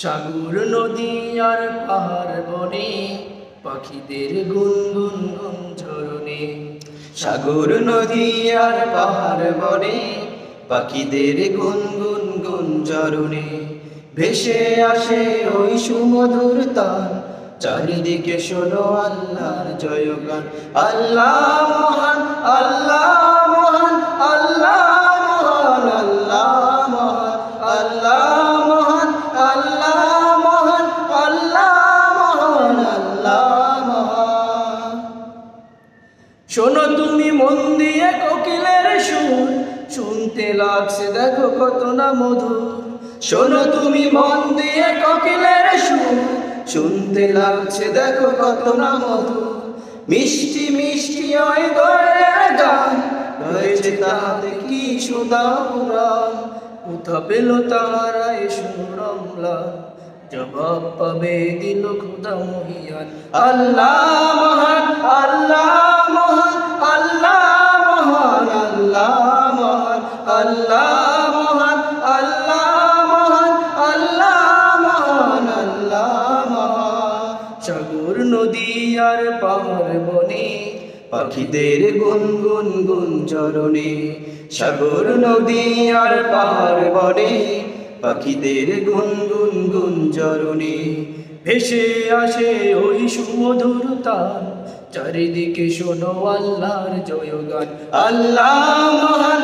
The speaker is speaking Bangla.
সাগর নদী আর পাহাড় বনে পাখিদের গুনগুন ঝরনে। সাগর নদী আর পাহাড় বনে পাখিদের গুনগুন ঝরনে। ভেসে আসে ওই সুমধুর তান, চারিদিকে শোনো আল্লাহর জয়গান। আল্লাহ মহান, আল্লাহ মহান, আল্লাহ মহান, আল্লাহ মহান, আল্লাহ মহান, আল্লাহ মহান, আল্লাহ মহান, আল্লাহ মহান। শোনো তুমি মন দিয়ে কোকিলের সুর, শুনতে লাগছে দেখো কত না মধুর। শোনো তুমি মন দিয়ে কোকিলের সুর, শুনতে লাগছে দেখো কত না মধুর। মিষ্টি মিষ্টি ওই দোয়েলের গান, রয়েছে তাহাতে কি সুধা পুরাণ। কোথা পেল তাহারা এ সুর অম্লান, জবাব পাবে দিল খোদা মহিয়ান। আল্লাহ মহান, আল্লাহ মহান, আল্লাহ মহান, আল্লাহ মহান, আল্লাহ মহান, আল্লাহ মহান, আল্লাহ মহান, আল্লাহ মহান। সাগর নদী আর পাহাড় বনে পাখিদের গুনগুন ঝরনে। সাগর নদী আর পাহাড় বনে পাখিদের গুনগুন ঝরনে। ভেসে আসে ওই সুমধুর তান, চারিদিকে শোনো আল্লাহর জয়গান। আল্লাহ মহান,